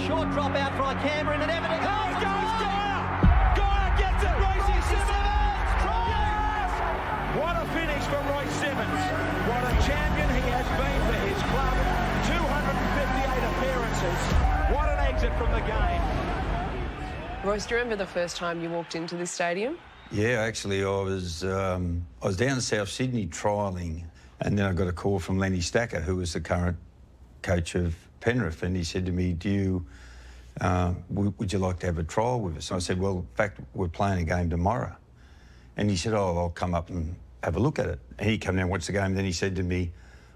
Short drop out for Canberra and an Everton. Oh, it goes Geyer! Geyer gets it! Royce Simmons! Yes! What a finish from Royce Simmons. What a champion he has been for his club. 258 appearances. What an exit from the game. Royce, do you remember the first time you walked into this stadium? Yeah, actually, I was down in South Sydney trialling, and then I got a call from Lenny Stacker, who was the current coach of Penrith, and he said to me, would you like to have a trial with us? And I said, well, in fact, we're playing a game tomorrow. And he said, oh, I'll come up and have a look at it. And he came down and watched the game, and then he said to me,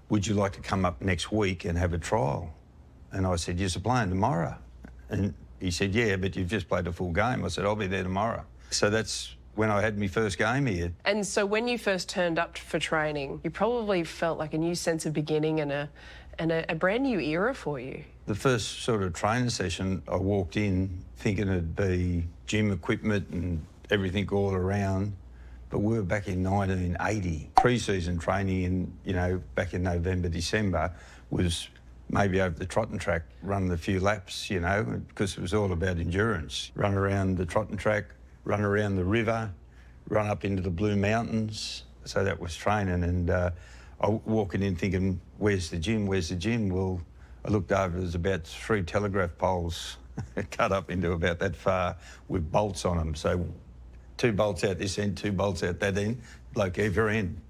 would you like to come up next week and have a trial? And I said, yes, we're playing tomorrow. And he said, yeah, but you've just played a full game. I said, I'll be there tomorrow. So that's when I had my first game here. And so when you first turned up for training, you probably felt like a new sense of beginning and a brand new era for you. The first sort of training session, I walked in thinking it'd be gym equipment and everything all around, but we were back in 1980. Pre-season training, back in November, December, was maybe over the trotting track, running a few laps, because it was all about endurance. Run around the trotting track, run around the river, run up into the Blue Mountains. So that was training, and I walking in thinking, where's the gym? Well, I looked over, there's about 3 telegraph poles cut up into about that far with bolts on them. So 2 bolts out this end, 2 bolts out that end, bloke either end.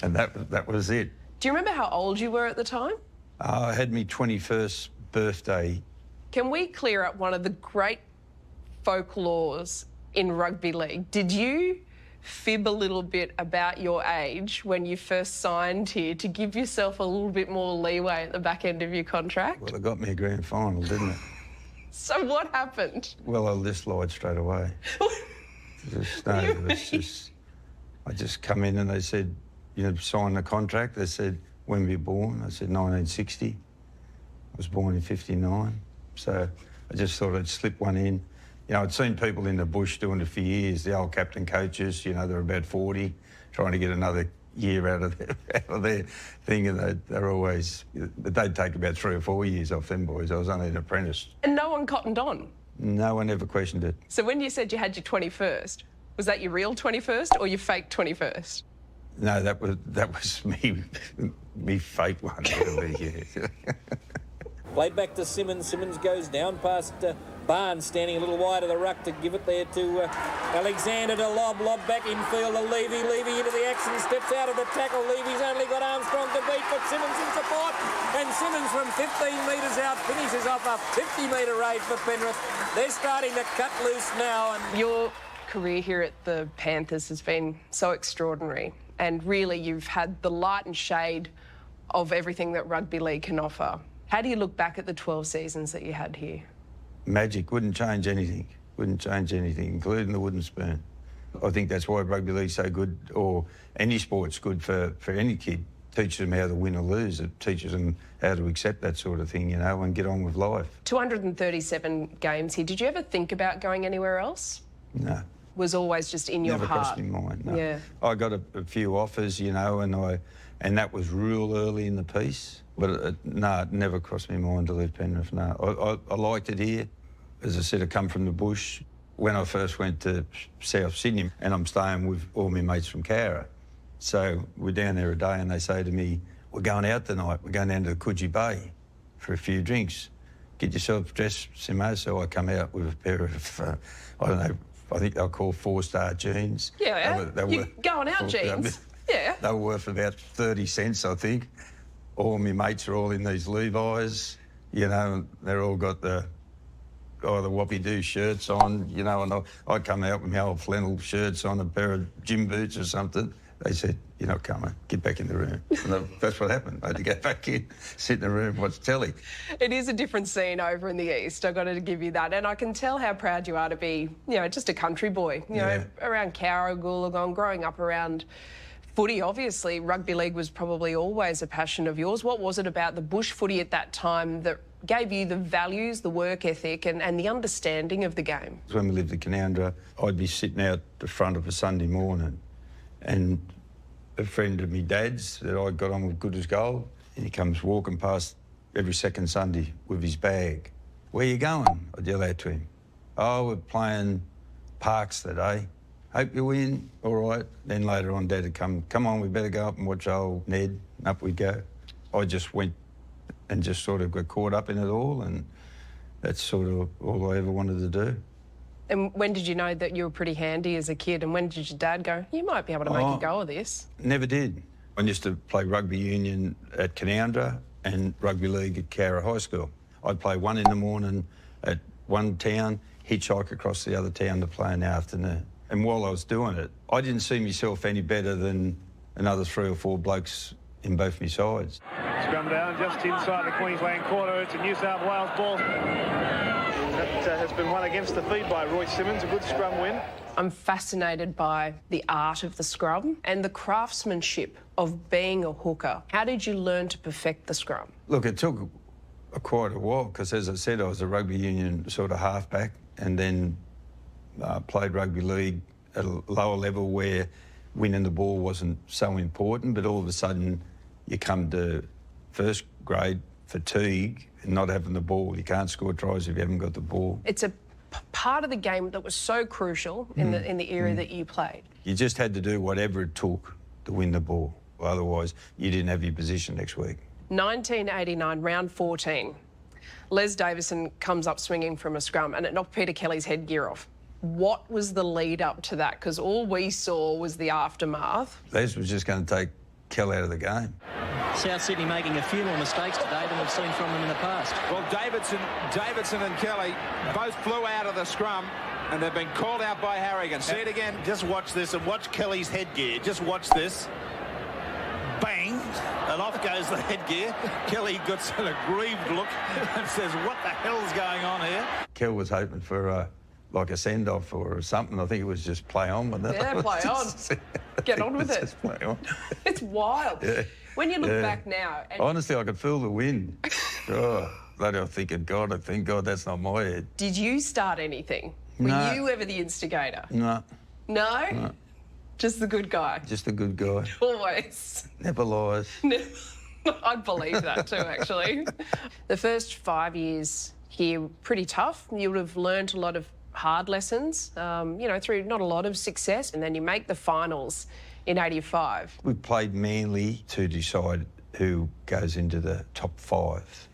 And that was it. Do you remember how old you were at the time? I had my 21st birthday. Can we clear up one of the great folklores in rugby league? Did you fib a little bit about your age when you first signed here to give yourself a little bit more leeway at the back end of your contract? Well, it got me a grand final, didn't it? So what happened? Well, I just lied straight away. I just come in and they said, sign the contract. They said, when were you born? I said, 1960. I was born in 59. So I just thought I'd slip one in. I'd seen people in the bush doing it for years, the old captain coaches, they're about 40, trying to get another year out of their thing, and they're always, they'd take about 3 or 4 years off them boys. I was only an apprentice. And no one cottoned on? No one ever questioned it. So when you said you had your 21st, was that your real 21st or your fake 21st? No, that was me fake one, really, yeah. Played back to Simmons. Simmons goes down past Barnes, standing a little wide of the ruck to give it there to Alexander to lob back infield to Levy. Levy into the action, steps out of the tackle. Levy's only got Armstrong to beat, but Simmons in support. And Simmons from 15 metres out finishes off a 50-metre raid for Penrith. They're starting to cut loose now. And your career here at the Panthers has been so extraordinary. And really, you've had the light and shade of everything that rugby league can offer. How do you look back at the 12 seasons that you had here? Magic. Wouldn't change anything, including the wooden spoon. I think that's why rugby league's so good, or any sport's good for any kid. Teaches them how to win or lose. It teaches them how to accept that sort of thing, and get on with life. 237 games here. Did you ever think about going anywhere else? No. Was always just in your heart? Never crossed my mind, no. Yeah. I got a few offers, and that was real early in the piece. But it never crossed my mind to leave Penrith, no. I liked it here. As I said, I come from the bush. When I first went to South Sydney, and I'm staying with all my mates from Cowra. So we're down there a day and they say to me, we're going out tonight. We're going down to the Coogee Bay for a few drinks. Get yourself dressed, Simo. So I come out with a pair of, I think they'll call 4-star jeans. Yeah, you're going out jeans. Yeah. They were worth about 30 cents, I think. All my mates are all in these Levi's, and they're all got the Whoppy-Doo shirts on, and I come out with my old flannel shirts on, a pair of gym boots or something. They said, you're not coming, get back in the room. And that's what happened. I had to go back in, sit in the room, watch telly. It is a different scene over in the East, I've got to give you that. And I can tell how proud you are to be, just a country boy, around Cowra, Goolagong, growing up around footy. Obviously, rugby league was probably always a passion of yours. What was it about the bush footy at that time that gave you the values, the work ethic and the understanding of the game? When we lived at Canowindra, I'd be sitting out the front of a Sunday morning and a friend of me dad's that I got on with good as gold, and he comes walking past every second Sunday with his bag. Where you going? I'd yell out to him. Oh, we're playing Parks today. Hope you win. All right. Then later on, Dad would come on, we better go up and watch old Ned. And up we'd go. I just went and just sort of got caught up in it all, and that's sort of all I ever wanted to do. And when did you know that you were pretty handy as a kid, and when did your dad go, you might be able to make a go of this? Never did. I used to play rugby union at Canowindra and rugby league at Cowra High School. I'd play one in the morning at one town, hitchhike across the other town to play in the afternoon. And while I was doing it, I didn't see myself any better than another 3 or 4 blokes in both my sides. Scrum down just inside the Queensland quarter. It's a New South Wales ball. That has been won against the feed by Royce Simmons. A good scrum win. I'm fascinated by the art of the scrum and the craftsmanship of being a hooker. How did you learn to perfect the scrum? Look, it took quite a while because, as I said, I was a rugby union sort of halfback and then played rugby league at a lower level where winning the ball wasn't so important, but all of a sudden you come to first grade, fatigue, and not having the ball. You can't score tries if you haven't got the ball. It's a part of the game that was so crucial in the era that you played. You just had to do whatever it took to win the ball. Otherwise, you didn't have your position next week. 1989, round 14. Les Davison comes up swinging from a scrum and it knocked Peter Kelly's headgear off. What was the lead up to that? Because all we saw was the aftermath. Les was just going to take Kell out of the game. South Sydney making a few more mistakes today than we've seen from them in the past. Well, Davidson and Kelly both flew out of the scrum and they've been called out by Harrigan. See it again. Just watch this and watch Kelly's headgear. Just watch this. Bang, and off goes the headgear. Kelly gets an aggrieved look and says, what the hell's going on here? Kell was hoping for like a send-off or something. I think it was just play on with it. Yeah, play on. Get on with it. Just play on. It's wild. Yeah. When you look back now... And honestly, I could feel the wind. Oh, bloody, I thank God that's not my head. did you start anything? Were No. you ever the instigator? No. No? No. Just the good guy? Just a good guy. Always. Never lies. I'd believe that too, actually. The first 5 years here, pretty tough. You would have learned a lot of hard lessons, through not a lot of success, and then you make the finals in 85. We played Manly to decide who goes into the top 5.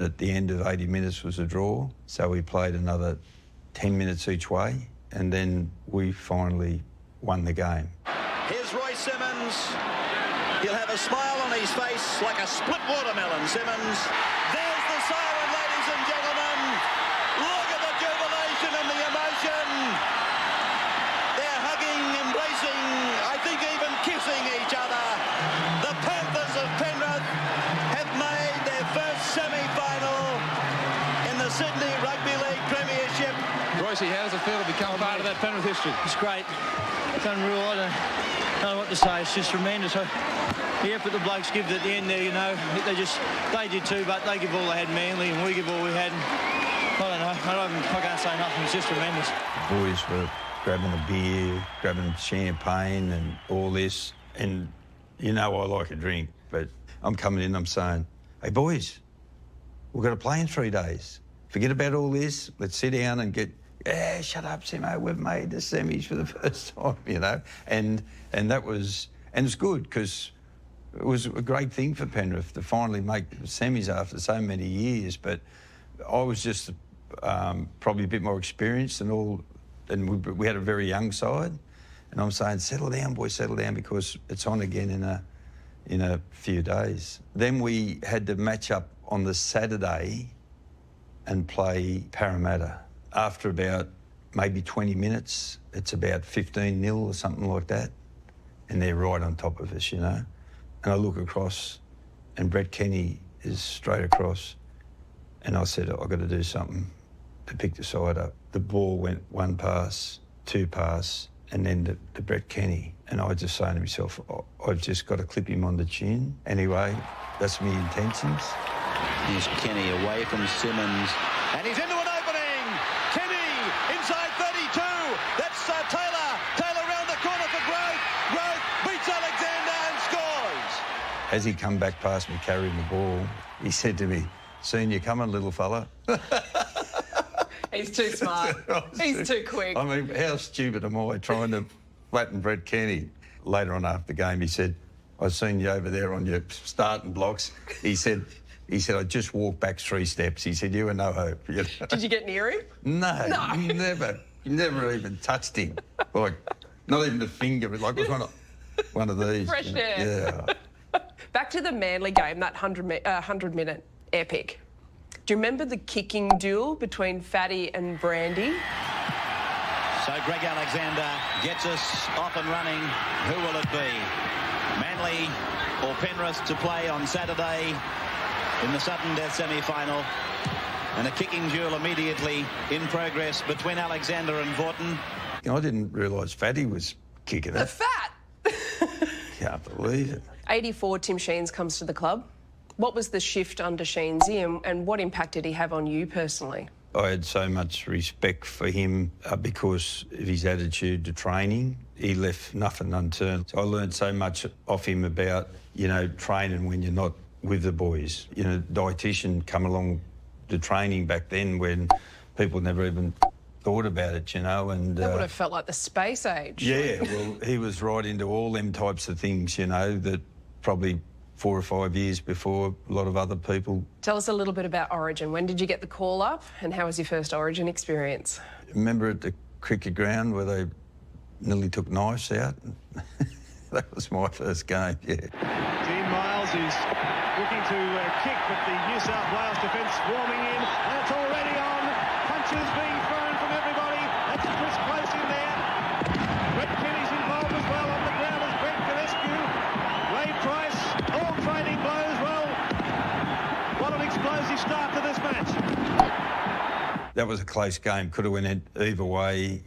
At the end of 80 minutes was a draw, so we played another 10 minutes each way, and then we finally won the game. Here's Royce Simmons. He'll have a smile on his face like a split watermelon, Simmons. There's the siren, ladies and gentlemen. Look at the jubilation and the emotion. They're hugging, embracing, I think even kissing each other. The Panthers of Penrith have made their first semi-final in the Sydney Rugby League Premiership. Royce, how does it feel to become part of that Penrith history? It's great. It's unreal. I don't know what to say. It's just tremendous. The effort the blokes give at the end there, they did too, but they give all they had Manly and we give all we had. I don't know. I can't say nothing. It's just tremendous. The boys were grabbing a beer, grabbing champagne and all this. And I like a drink, but I'm coming in, I'm saying, hey, boys, we've got to play in 3 days. Forget about all this. Let's sit down and get... Yeah, shut up, Simo. We've made the semis for the first time, And that was... And it's good because it was a great thing for Penrith to finally make the semis after so many years. But I was just probably a bit more experienced and all... And we had a very young side. And I'm saying, settle down, boys, settle down, because it's on again in a few days. Then we had to match up on the Saturday and play Parramatta. After about maybe 20 minutes, it's about 15-0 or something like that. And they're right on top of us, And I look across and Brett Kenny is straight across. And I said, I've got to do something to pick the side up. The ball went 1 pass, 2 pass, and then to Brett Kenny. And I just saying to myself, I've just got to clip him on the chin. Anyway, that's my intentions. Here's Kenny away from Simmons. And he's into an opening. Kenny inside 32. That's Taylor. Taylor round the corner for Grove. Grove beats Alexander and scores. as he come back past me carrying the ball, he said to me, "Seen you coming, little fella." He's too smart. He's too quick. I mean, how stupid am I trying to flatten Brett Kenny? Later on after the game, he said, "I've seen you over there on your starting blocks." He said, "I just walked back 3 steps." He said, "You were no hope." You know? Did you get near him? No, never. You never even touched him. Like, not even a finger. Like, it was one of these. Fresh air. Yeah. Back to the Manly game, that 100-minute epic. Do you remember the kicking duel between Fatty and Brandy? So Greg Alexander gets us off and running. Who will it be? Manly or Penrith to play on Saturday in the sudden death semi-final. And a kicking duel immediately in progress between Alexander and Vaughton. I didn't realise Fatty was kicking The it. fat! Can't believe it. 84, Tim Sheens comes to the club. What was the shift under Sheensy and what impact did he have on you personally? I had so much respect for him because of his attitude to training. He left nothing unturned. I learned so much off him about, training when you're not with the boys. Dietitian come along to training back then when people never even thought about it, and... That would have felt like the space age. Yeah, well, he was right into all them types of things, that probably 4 or 5 years before a lot of other people. Tell us a little bit about Origin. When did you get the call up and how was your first Origin experience? Remember at the cricket ground where they nearly took knives out? That was my first game, yeah. Dean Miles is looking to kick, but the New South Wales defence swarming in, and it's already on. Punches being thrown from everybody. That's Chris Close in there. Brett Kenny's involved as well on the ground as Brent Gillespie. Ray Price, all training blows. Well, what an explosive start to this match. That was a close game. Could have went either way.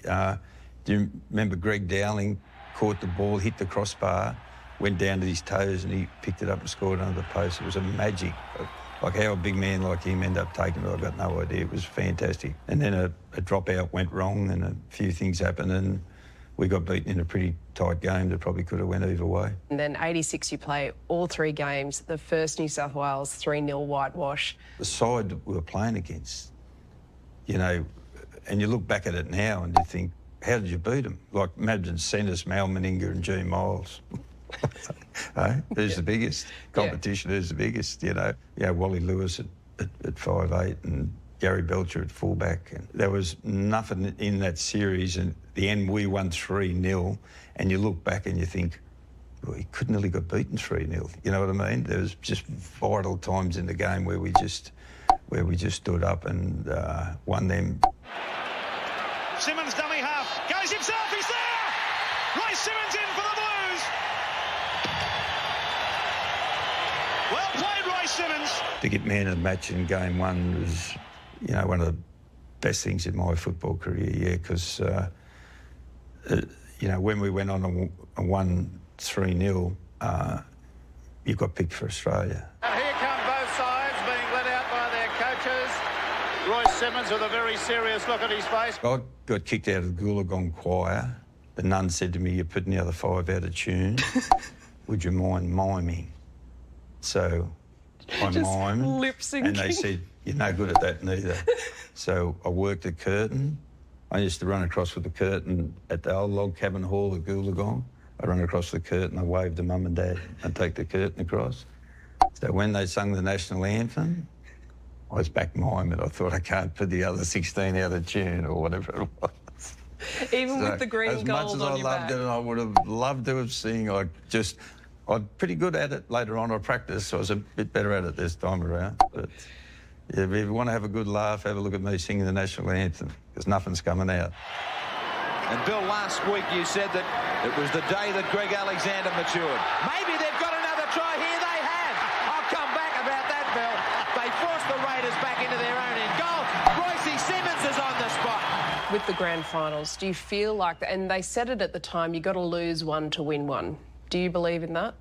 Do you remember Greg Dowling caught the ball, hit the crossbar, went down to his toes and he picked it up and scored under the post. It was a magic. Like how a big man like him ended up taking it, I've got no idea. It was fantastic. And then a dropout went wrong and a few things happened and we got beaten in a pretty tight game that probably could have went either way. And then 86 you play all 3 games, the first New South Wales 3-0 whitewash. The side that we were playing against, and you look back at it now and you think, how did you beat them? Like, imagine Centers, Mal Meninga and G. Miles. Hey? Who's the biggest? Competition, who's the biggest, Wally Lewis at 5'8" and Gary Belcher at fullback. And there was nothing in that series, and at the end we won 3-0, and you look back and you think, well, he couldn't nearly got beaten 3-0. You know what I mean? There was just vital times in the game where we just stood up and won them. Simmons dummy half, goes himself, he's there! Royce Simmons in for the Blues! Well played, Royce Simmons! To get man of the match in game 1 was, one of the best things in my football career, because, when we went on and won 3-0, you got picked for Australia. And here come both sides being led out by their coaches. Royce Simmons with a very serious look at his face. I got kicked out of the Goolagong choir. The nun said to me, "You're putting the other 5 out of tune. Would you mind miming?" So I mimed. Lip syncing. And they said, "You're no good at that neither." So I worked the curtain. I used to run across with the curtain at the old log cabin hall at Goolagong. I run across the curtain, I waved to Mum and Dad and take the curtain across. So when they sung the national anthem, I was back miming. I thought, I can't put the other 16 out of tune or whatever it was. Even with the green and gold on your back. As much as I loved it, and I would have loved to have seen, I'm pretty good at it later on. I practiced, so I was a bit better at it this time around. But yeah, if you want to have a good laugh, have a look at me singing the national anthem, because nothing's coming out. And Bill, last week you said that it was the day that Greg Alexander matured. Maybe they've got another try here. They have. I'll come back about that, Bill. They forced the Raiders back into their own end goal. Royce Simmons is on the spot. With the grand finals, do you feel like that? And they said it at the time, you've got to lose one to win one. Do you believe in that?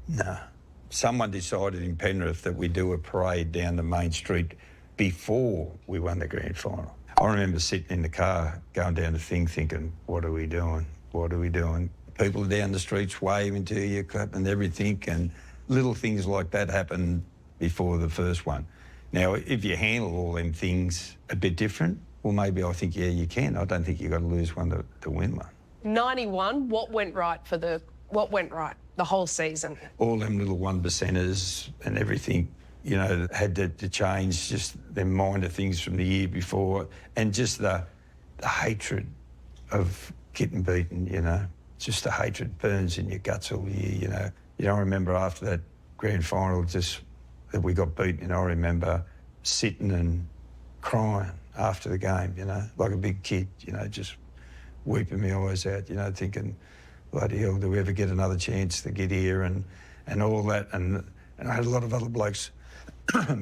No. Someone decided in Penrith that we do a parade down the main street before we won the grand final. I remember sitting in the car going down the thing thinking, what are we doing? What are we doing? People are down the streets waving to you, clapping everything, and little things like that happen before the first one. Now, if you handle all them things a bit different, well, maybe I think, yeah, you can. I don't think you've got to lose one to win one. 91, what went right the whole season? All them little 1%ers and everything, you know, had to change, just them minor things from the year before, and just the hatred of getting beaten, you know. Just the hatred burns in your guts all year, you know. You know, I remember after that grand final just that we got beaten, I remember sitting and crying after the game, you know, like a big kid, you know, just weeping my eyes out, you know, thinking, bloody hell, do we ever get another chance to get here and all that. And I had a lot of other blokes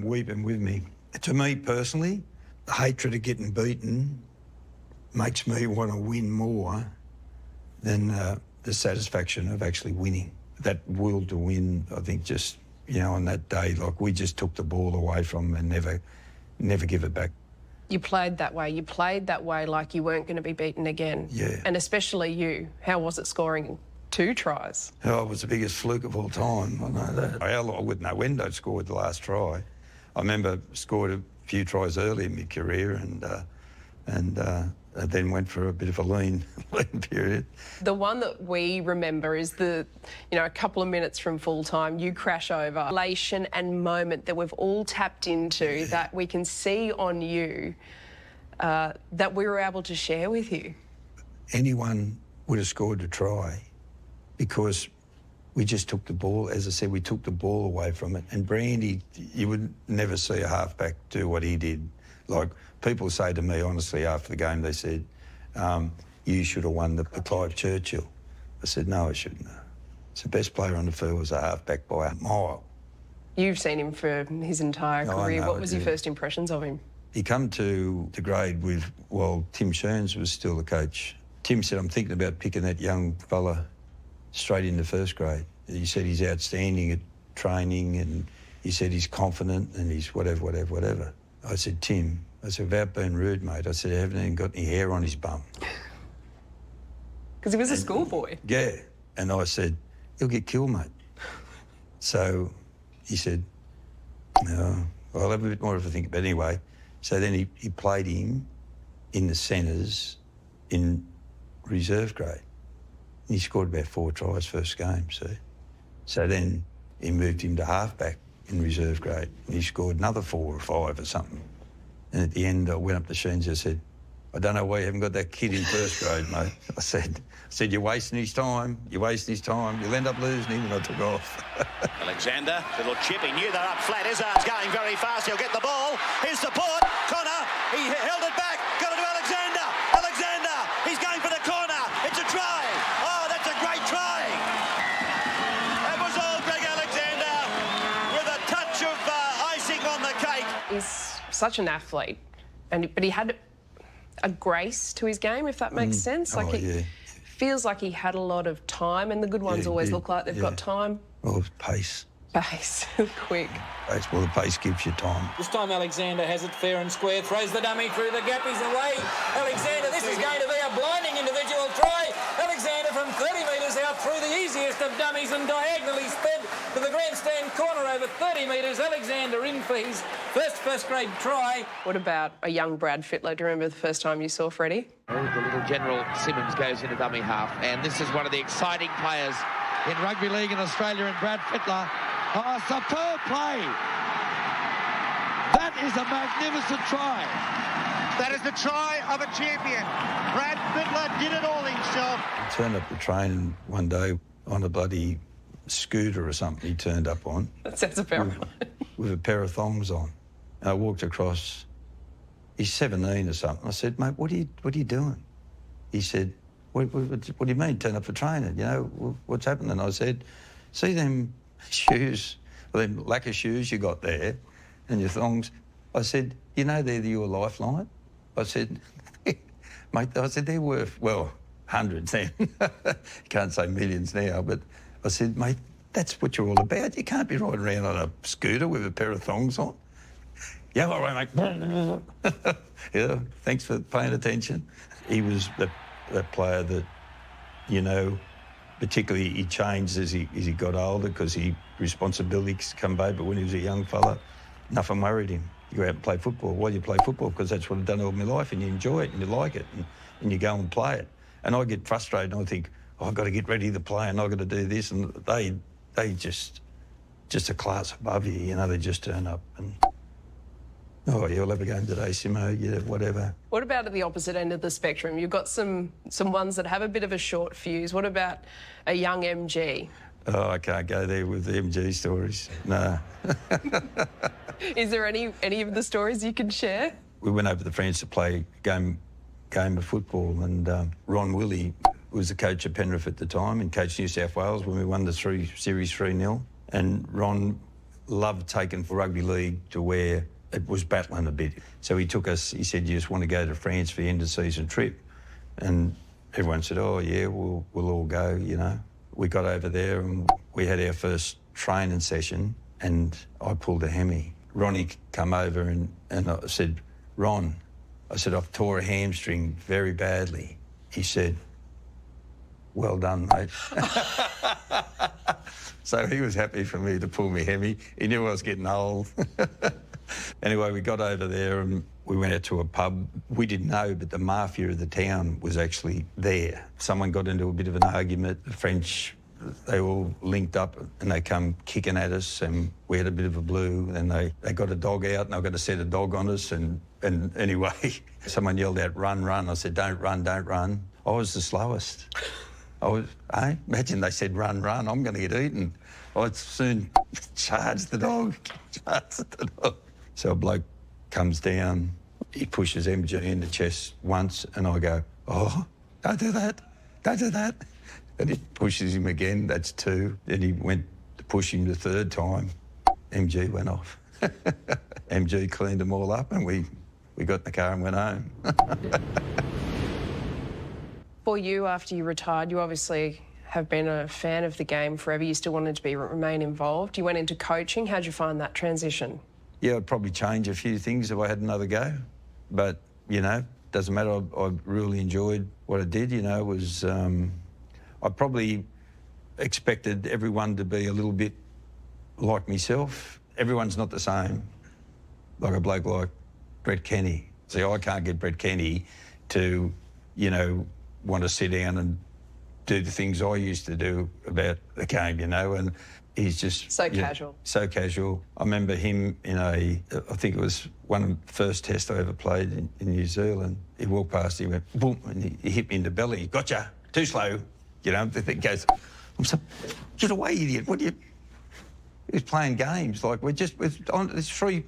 weeping with me. To me personally, the hatred of getting beaten makes me want to win more than the satisfaction of actually winning. That will to win, I think, just, you know, on that day, like we just took the ball away from them and never give it back. You played that way. You played that way like you weren't going to be beaten again. Yeah. And especially you. How was it scoring 2 tries? Oh, it was the biggest fluke of all time. I know that. I wouldn't know when I scored the last try. I remember scored a few tries early in my career and then went for a bit of a lean period. The one that we remember is a couple of minutes from full time, you crash over. Elation and moment that we've all tapped into that we can see on you that we were able to share with you. Anyone would have scored a try because we just took the ball, as I said, we took the ball away from it. And Brandy, you would never see a halfback do what he did. Like, people say to me, honestly, after the game, they said, you should have won the Clive Churchill. I said, no, I shouldn't have. It's the best player on the field was a halfback by a mile. You've seen him for his entire career. What was your first impressions of him? He come to the grade with, well, Tim Sheens was still the coach. Tim said, I'm thinking about picking that young fella straight into first grade. He said he's outstanding at training and he said he's confident and he's whatever. I said, Tim, without being rude, mate, I said, I haven't even got any hair on his bum. Because he was a schoolboy. Yeah. And I said, he'll get killed, mate. So he said, no, I'll have a bit more of a think. But anyway, so then he played him in the centres in reserve grade. He scored about 4 tries first game, see. So then he moved him to halfback in reserve grade and he scored another 4 or 5 or something. And at the end, I went up to Sheens and I said, I don't know why you haven't got that kid in first grade, mate. I said, you're wasting his time. You'll end up losing him, and I took off. Alexander, little chip. He knew they're up flat. Izzard's going very fast. He'll get the ball. His support. Connor, he held it back. Got it to Alexander. Alexander, he's going for the corner. It's a try. Oh, that's a great try. That was all Greg Alexander with a touch of icing on the cake. He's such an athlete, but he had a grace to his game, if that makes sense. Like feels like he had a lot of time, and the good ones always look like they've got time. Well, pace. Pace, quick. Pace, well, the pace gives you time. This time Alexander has it fair and square, throws the dummy through the gap, he's away. Alexander, this is going to be a blinding individual try. Alexander from 30 metres out through the easiest of dummies and diagonally sped to the grandstand corner over 30 metres. Alexander in for his first grade try. What about a young Brad Fittler? Do you remember the first time you saw Freddie? The little General Simmons goes into dummy half, and this is one of the exciting players in rugby league in Australia, and Brad Fittler. Oh, superb play. That is a magnificent try. That is the try of a champion. Brad Fittler did it all himself. He turned up to train one day on a bloody scooter or something he turned up on. That sounds about right. With a pair of thongs on. And I walked across. He's 17 or something. I said, mate, what are you doing? He said, what do you mean, turn up for training? You know, what's happening? I said, see them shoes, them lacquer shoes you got there and your thongs. I said, you know they're your lifeline? I said, mate, they're worth, well, hundreds then. You can't say millions now, but I said, mate, that's what you're all about. You can't be riding around on a scooter with a pair of thongs on. Yeah, all right, mate. Yeah, thanks for paying attention. He was that player that, you know, particularly he changed as he got older because responsibilities come back. But when he was a young fella, nothing worried him. You go out and play football. Why do you play football? Because that's what I've done all my life, and you enjoy it and you like it, and you go and play it. And I get frustrated and I think, oh, I've got to get ready to play and I've got to do this. And they just a class above you, you know, they just turn up and, oh, yeah, we'll have a game today, Simo, yeah, whatever. What about at the opposite end of the spectrum? You've got some ones that have a bit of a short fuse. What about a young MG? Oh, I can't go there with the MG stories, no. Is there any of the stories you can share? We went over to France to play a game of football, and Ron Willey was the coach of Penrith at the time and coached New South Wales when we won the series 3-0. And Ron loved taking for rugby league to where it was battling a bit. So he took us, he said, you just want to go to France for the end of season trip? And everyone said, oh, yeah, we'll all go, you know. We got over there and we had our first training session and I pulled a hemi. Ronnie come over and I said, Ron, I said, I've tore a hamstring very badly. He said, well done, mate. So he was happy for me to pull me hemi. He knew I was getting old. Anyway, we got over there and we went out to a pub. We didn't know, but the mafia of the town was actually there. Someone got into a bit of an argument. The French, they all linked up and they come kicking at us and we had a bit of a blue and they got a dog out and I got to set a dog on us and anyway, someone yelled out, run, run. I said, don't run, don't run. I was the slowest. Imagine they said, run, run, I'm going to get eaten. I'd soon charge the dog. So a bloke comes down, he pushes MG in the chest once and I go, oh, don't do that, don't do that. And he pushes him again, that's two. Then he went to push him the third time, MG went off. MG cleaned them all up and we got in the car and went home. For you, after you retired, you obviously have been a fan of the game forever. You still wanted to remain involved. You went into coaching. How'd you find that transition? Yeah, I'd probably change a few things if I had another go. But, you know, doesn't matter. I really enjoyed what I did, you know. It was, I probably expected everyone to be a little bit like myself. Everyone's not the same. Like a bloke like Brett Kenny. See, I can't get Brett Kenny to, you know, want to sit down and do the things I used to do about the game, you know, and he's just... So casual. So casual. I remember him in I think it was one of the first tests I ever played in New Zealand. He walked past, he went, boom, and he hit me in the belly. Gotcha, too slow. You know, the thing goes, I'm so, get away, idiot, what do you... He was playing games, like it's 3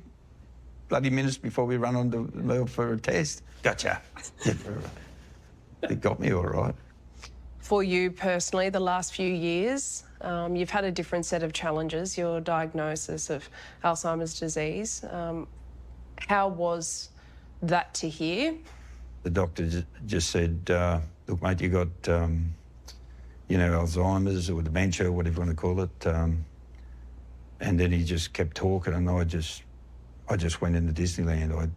bloody minutes before we run onto the mill for a test. Gotcha. It got me all right. For you personally, the last few years, you've had a different set of challenges, your diagnosis of Alzheimer's disease. How was that to hear? The doctor just said, look, mate, you got, you know, Alzheimer's or dementia, whatever you want to call it. And then he just kept talking and I just went into Disneyland.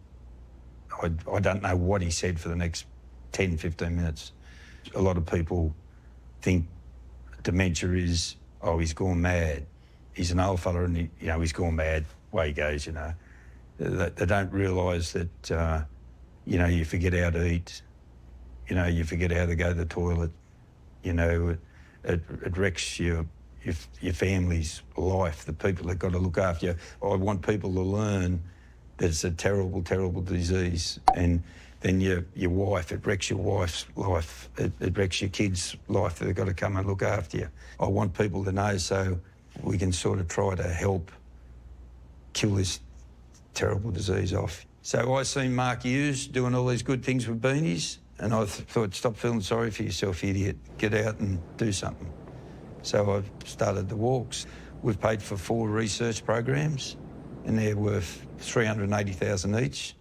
I don't know what he said for the next 10, 15 minutes. A lot of people think dementia is, oh, he's gone mad. He's an old fella and, he's gone mad, way he goes, you know. They don't realise that, you forget how to eat, you forget how to go to the toilet, it wrecks your family's life, the people that got to look after you. I want people to learn that it's a terrible, terrible disease. And then your wife, it wrecks your wife's life. It wrecks your kids' life. They've got to come and look after you. I want people to know so we can sort of try to help kill this terrible disease off. So I seen Mark Hughes doing all these good things with beanies and I thought, stop feeling sorry for yourself, idiot. Get out and do something. So I've started the walks. We've paid for 4 research programs and they're worth $380,000 each.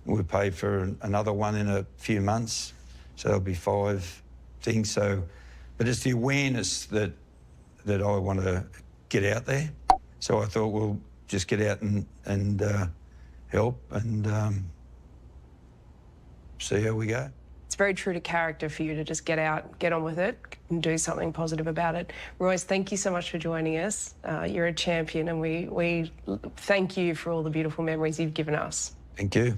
We'll pay for another one in a few months, so there'll be 5 things. But it's the awareness that I want to get out there. So I thought we'll just get out and help and see how we go. it's very true to character for you to just get out, get on with it, and do something positive about it. Royce, thank you so much for joining us. You're a champion, and we thank you for all the beautiful memories you've given us. Thank you.